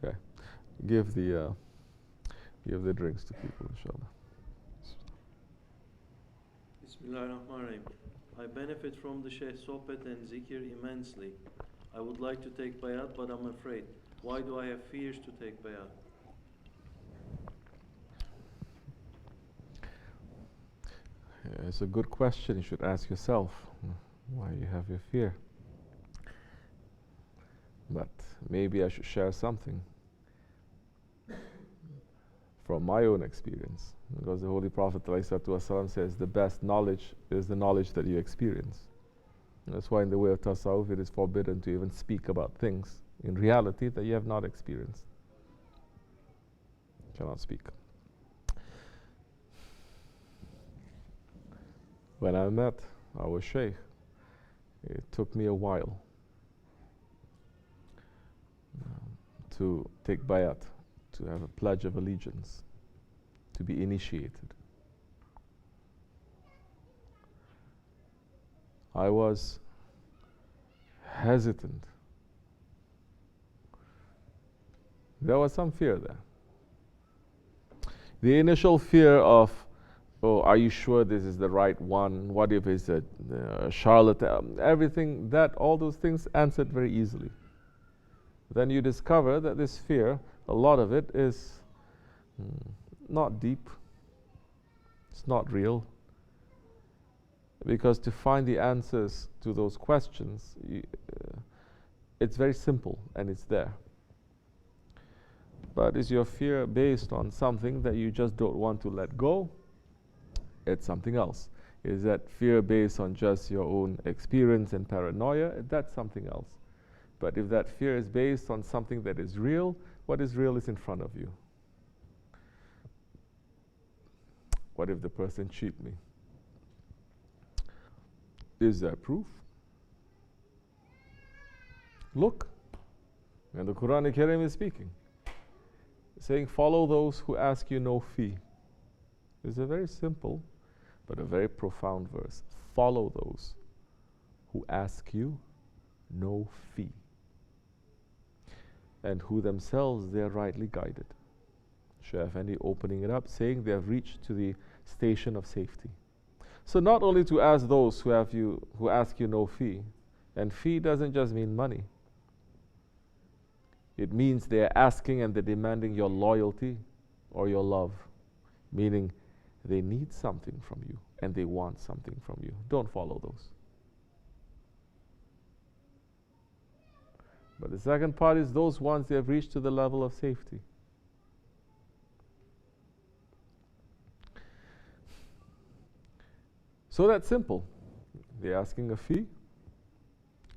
Okay. Give the drinks to people, inshallah. Bismillahirrahmanirrahim. I benefit from the Shaykh Sohbet and Zikr immensely. I would like to take bayat, but I'm afraid. Why do I have fears to take bayat? It's a good question. You should ask yourself why you have your fear. But maybe I should share something from my own experience, because the Holy Prophet ﷺ says the best knowledge is the knowledge that you experience. And that's why in the way of tasawwuf it is forbidden to even speak about things in reality that you have not experienced. You cannot speak. When I met our Shaykh, it took me a while to take bayat, to have a pledge of allegiance, to be initiated. I was hesitant. There was some fear there. The initial fear of, oh, are you sure this is the right one? What if it's a charlatan? Everything, that, all those things answered very easily. Then you discover that this fear, a lot of it is not deep. It's not real. Because to find the answers to those questions, it's very simple and it's there. But is your fear based on something that you just don't want to let go? It's something else. Is that fear based on just your own experience and paranoia? That's something else. But if that fear is based on something that is real, what is real is in front of you. What if the person cheat me? Is there proof? Look. And the Quran Karim is speaking, saying, follow those who ask you no fee. It's a very simple but a very profound verse. Follow those who ask you no fee, and who themselves they are rightly guided. Shaykh Effendi opening it up, saying they have reached to the station of safety. So not only to ask those who ask you no fee, and fee doesn't just mean money. It means they are asking and they're demanding your loyalty or your love, meaning they need something from you and they want something from you. Don't follow those. But the second part is those ones they have reached to the level of safety. So that's simple. They're asking a fee.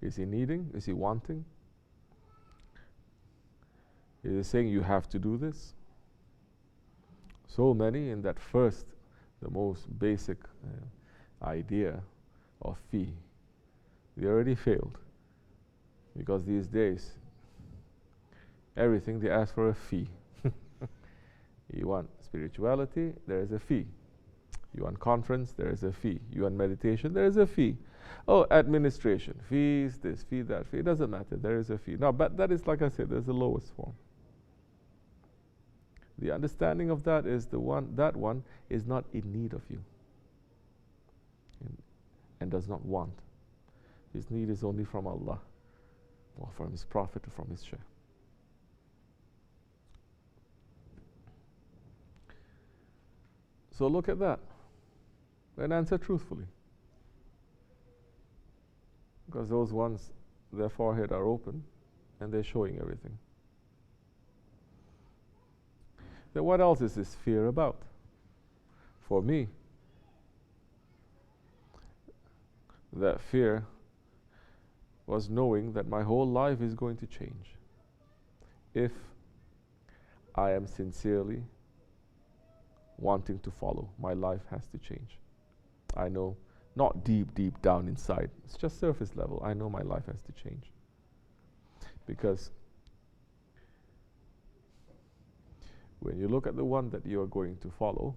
Is he needing? Is he wanting? Is he saying you have to do this? So many in that first, the most basic idea of fee, they already failed. Because these days, everything they ask for a fee. You want spirituality, there is a fee. You want conference, there is a fee. You want meditation, there is a fee. Oh, administration, fees, this, fee, that, fee. It doesn't matter, there is a fee. No, but that is, like I said, there's the lowest form. The understanding of that is that one is not in need of you and does not want. His need is only from Allah, or from His Prophet, or from His Shaykh. So look at that and answer truthfully. Because those ones, their forehead are open and they're showing everything. Then what else is this fear about? For me, that fear was knowing that my whole life is going to change if I am sincerely wanting to follow. My life has to change. I know, not deep down inside. It's just surface level. I know my life has to change. Because when you look at the one that you are going to follow,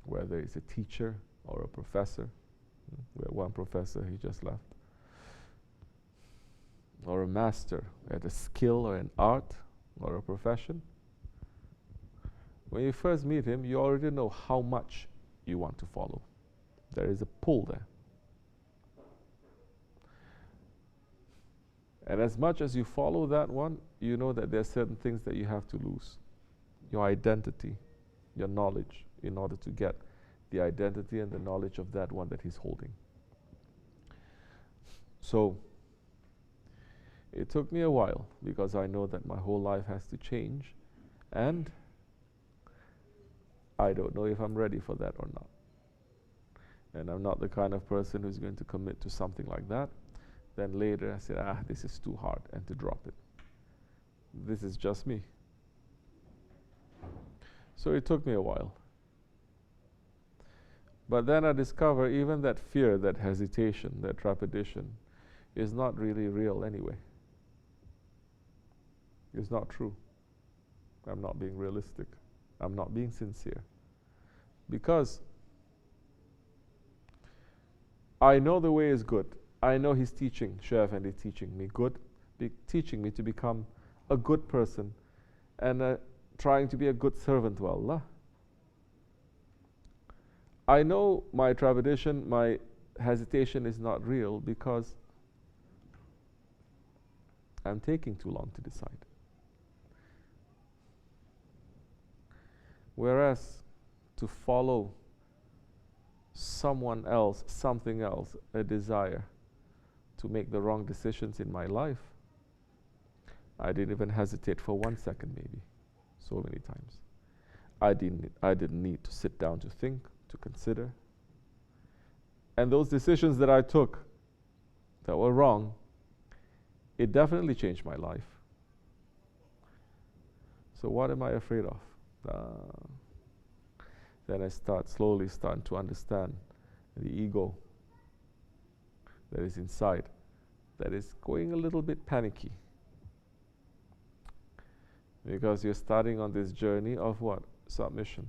whether it's a teacher or a professor, we have one professor, he just left. or a master at a skill or an art or a profession, when you first meet him, you already know how much you want to follow. There is a pull there. And as much as you follow that one, you know that there are certain things that you have to lose. Your identity, your knowledge, in order to get the identity and the knowledge of that one that he's holding. So, it took me a while, because I know that my whole life has to change, and I don't know if I'm ready for that or not. And I'm not the kind of person who's going to commit to something like that. Then later I said, this is too hard, and to drop it. This is just me. So it took me a while. But then I discovered even that fear, that hesitation, that trepidation is not really real anyway. It's not true. I'm not being realistic. I'm not being sincere. Because I know the way is good. I know he's teaching, Chef, and he's teaching me good, teaching me to become a good person and trying to be a good servant to Allah. I know my trepidation, my hesitation is not real because I'm taking too long to decide. Whereas to follow someone else, something else, a desire to make the wrong decisions in my life, I didn't even hesitate for 1 second, maybe. So many times. I didn't need to sit down to think, to consider. And those decisions that I took that were wrong, it definitely changed my life. So what am I afraid of? Then I slowly start to understand the ego that is inside, that is going a little bit panicky. Because you're starting on this journey of what? Submission.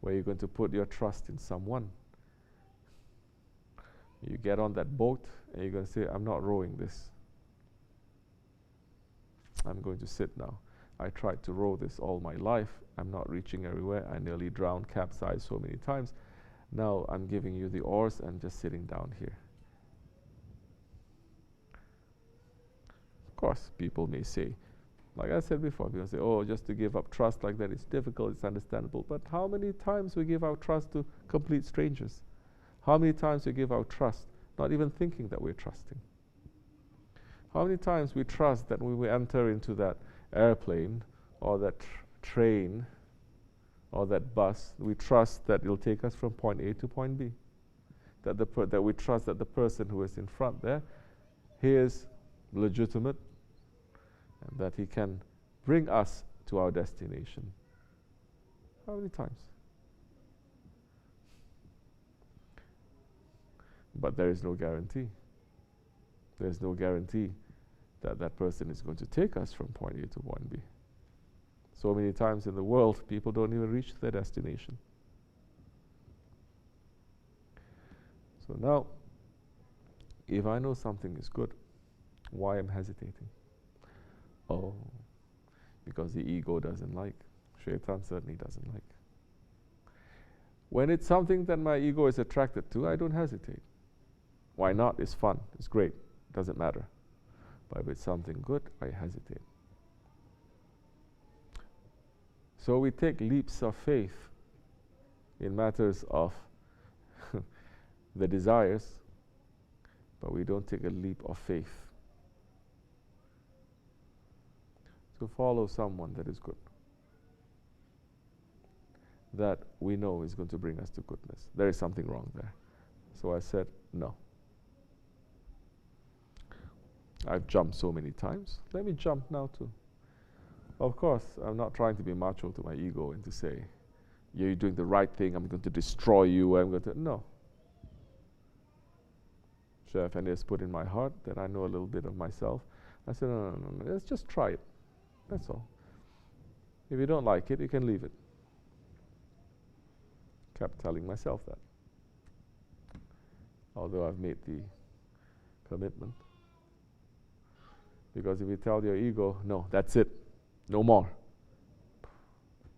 Where you're going to put your trust in someone. You get on that boat and you're going to say, I'm not rowing this. I'm going to sit now. I tried to row this all my life. I'm not reaching everywhere. I nearly drowned, capsized so many times. Now I'm giving you the oars and just sitting down here. Of course, people may say, like I said before, people say, oh, just to give up trust like that, it's difficult, it's understandable. But how many times we give our trust to complete strangers? How many times we give our trust, not even thinking that we're trusting? How many times we trust that when we enter into that airplane or that train or that bus, we trust that it'll take us from point A to point B. That we trust that the person who is in front there, he is legitimate, and that he can bring us to our destination. How many times? But there is no guarantee. There is no guarantee that that person is going to take us from point A to point B. So many times in the world, people don't even reach their destination. So now, if I know something is good, why am I hesitating? Oh, because the ego doesn't like. Shaitan certainly doesn't like. When it's something that my ego is attracted to, I don't hesitate. Why not? It's fun. It's great. Doesn't matter. But if it's something good, I hesitate. So we take leaps of faith in matters of the desires, but we don't take a leap of faith to follow someone that is good, that we know is going to bring us to goodness. There is something wrong there. So I said, no. I've jumped so many times. Let me jump now too. Of course, I'm not trying to be macho to my ego and to say, you're doing the right thing, I'm going to destroy you, no. Chef and has put in my heart that I know a little bit of myself. I said, no, let's just try it. That's all. If you don't like it, you can leave it. Kept telling myself that. Although I've made the commitment. Because if you tell your ego, no, that's it, no more,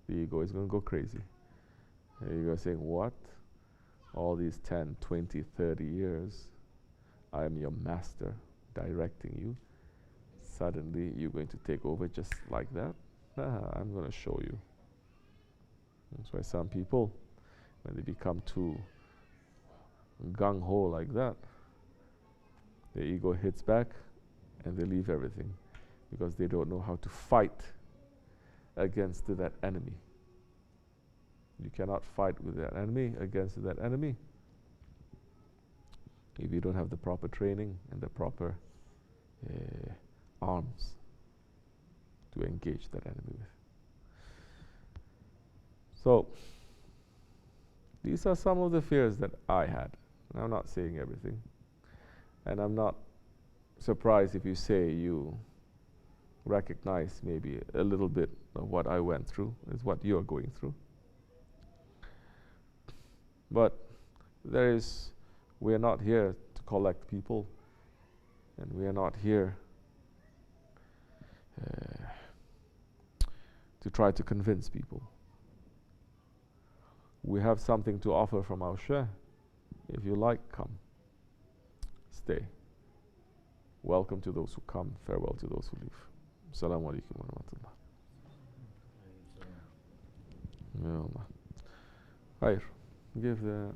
the ego is going to go crazy. The ego is saying, what? All these 10, 20, 30 years, I am your master, directing you. Suddenly, you're going to take over just like that? I'm going to show you. That's why some people, when they become too gung-ho like that, their ego hits back and they leave everything because they don't know how to fight against that enemy. You cannot fight with that enemy, against that enemy, if you don't have the proper training and the proper arms to engage that enemy with. So, these are some of the fears that I had. And I'm not saying everything. And I'm not surprised if you say you recognize maybe a little bit of what I went through, is what you're going through. But we're not here to collect people, and we are not here to try to convince people. We have something to offer from our share. If you like, come. Stay. Welcome to those who come, farewell to those who leave. Assalamu alaikum wa rahmatullah. Ya Allah. Khair. Give the